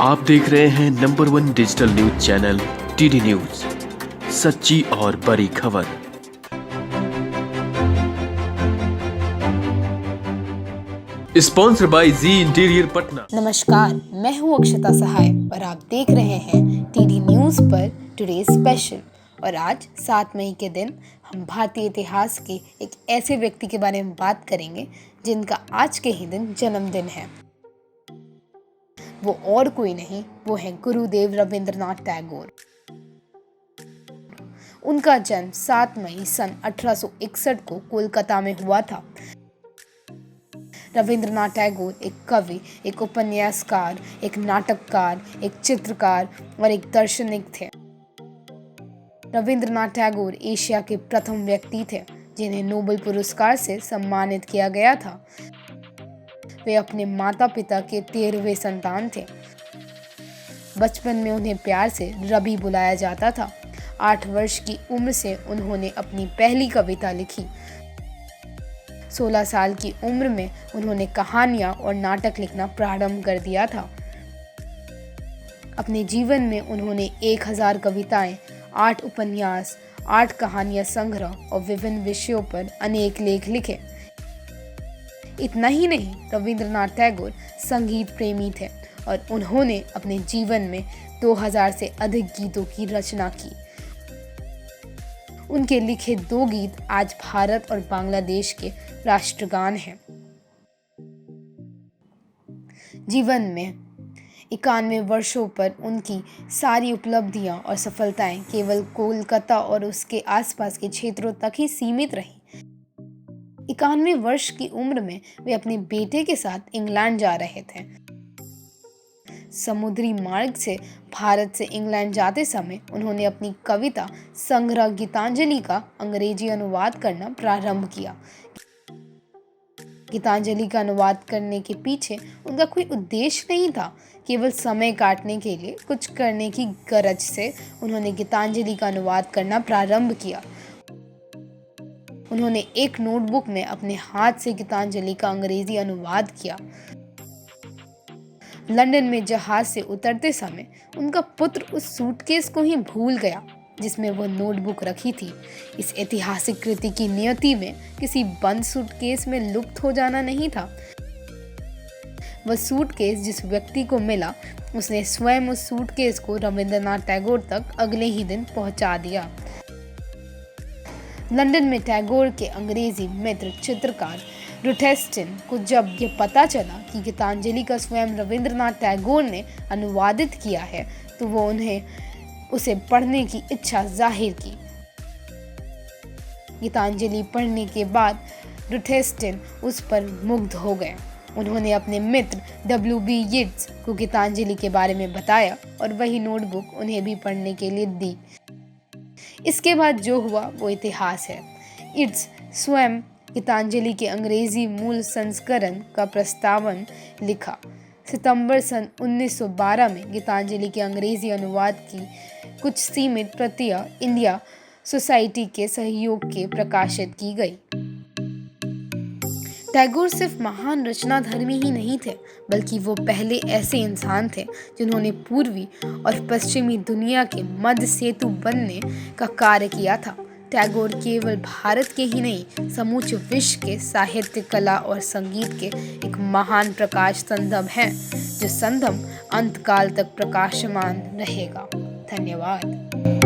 आप देख रहे हैं number 1 digital news channel TD news, सच्ची और बड़ी खबर। Sponsor by G interior Patna. नमस्कार, मैं हूं अक्षता सहाय और आप देख रहे हैं टीडी न्यूज पर टुडे स्पेशल। और आज 7 मई के दिन हम भारतीय इतिहास के एक ऐसे व्यक्ति के बारे में बात करेंगे जिनका आज के ही दिन जन्मदिन है। वो और कोई नहीं, वो है गुरुदेव रविंद्रनाथ टैगोर। उनका जन्म 7 मई सन 1861 को कोलकाता में हुआ था। रविंद्रनाथ टैगोर एक कवि, एक उपन्यासकार, एक नाटककार, एक चित्रकार और एक दार्शनिक थे। रविंद्रनाथ टैगोर एशिया के प्रथम व्यक्ति थे जिन्हें नोबेल पुरस्कार से सम्मानित किया गया था। वे अपने माता पिता के 13वें संतान थे। बचपन में उन्हें प्यार से रवि बुलाया जाता था। 8 वर्ष की उम्र से उन्होंने अपनी पहली कविता लिखी। 16 साल की उम्र में उन्होंने कहानियां और नाटक लिखना प्रारंभ कर दिया था। अपने जीवन में उन्होंने 1000 कविताएं, 8 उपन्यास, 8 कहानियां संग्रह और विभिन्न विषयों पर अनेक लेख लिखे। इतना ही नहीं, रविंद्रनाथ टैगोर संगीत प्रेमी थे और उन्होंने अपने जीवन में 2000 से अधिक गीतों की रचना की। उनके लिखे 2 गीत आज भारत और बांग्लादेश के राष्ट्रगान हैं। जीवन में 91 वर्षों पर उनकी सारी उपलब्धियां और सफलताएं केवल कोलकाता और उसके आसपास के क्षेत्रों तक ही सीमित रहीं। 91 वर्ष की उम्र में वे अपने बेटे के साथ इंग्लैंड जा रहे थे। समुद्री मार्ग से भारत से इंग्लैंड जाते समय उन्होंने अपनी कविता संग्रह गीतांजलि का अंग्रेजी अनुवाद करना प्रारंभ किया। गीतांजलि का अनुवाद करने के पीछे उनका कोई उद्देश्य नहीं था, केवल समय काटने के लिए कुछ करने की गरज से उन्होंने गीतांजलि का अनुवाद करना प्रारंभ किया। उन्होंने एक नोटबुक में अपने हाथ से गीतांजलि का अंग्रेजी अनुवाद किया। लंदन में जहाज से उतरते समय उनका पुत्र उस सूटकेस को ही भूल गया जिसमें वो नोटबुक रखी थी। इस ऐतिहासिक कृति की नियति में किसी बंद सूटकेस में लुप्त हो जाना नहीं था। वह सूटकेस जिस व्यक्ति को मिला, उसने स्वयं उस सूटकेस को रविंद्रनाथ टैगोर तक अगले ही दिन पहुंचा दिया। लंदन में टैगोर के अंग्रेजी मित्र चित्रकार रुथेस्टिन को जब ये पता चला कि गीतांजलि का स्वयं रविंद्रनाथ टैगोर ने अनुवादित किया है, तो वो उसे पढ़ने की इच्छा जाहिर की। गीतांजलि पढ़ने के बाद रुथेस्टिन उस पर मुग्ध हो गए। उन्होंने अपने मित्र W.B. यीट्स को गीतांजलि के बारे में बताया और वही नोटबुक उन्हें भी पढ़ने के लिए दी। इसके बाद जो हुआ वो इतिहास है। यीट्स स्वयं गीतांजलि के अंग्रेजी मूल संस्करण का प्रस्तावन लिखा। सितंबर सन 1912 में गीतांजलि के अंग्रेजी अनुवाद की कुछ सीमित प्रतियां इंडिया सोसाइटी के सहयोग के प्रकाशित की गई। टैगोर सिर्फ महान रचनाधर्मी ही नहीं थे, बल्कि वो पहले ऐसे इंसान थे जिन्होंने पूर्वी और पश्चिमी दुनिया के मध्य सेतु बनने का कार्य किया था। टैगोर केवल भारत के ही नहीं, समूचे विश्व के साहित्य, कला और संगीत के एक महान प्रकाश स्तंभ हैं, जो स्तंभ अंतकाल तक प्रकाशमान रहेगा। धन्यवाद।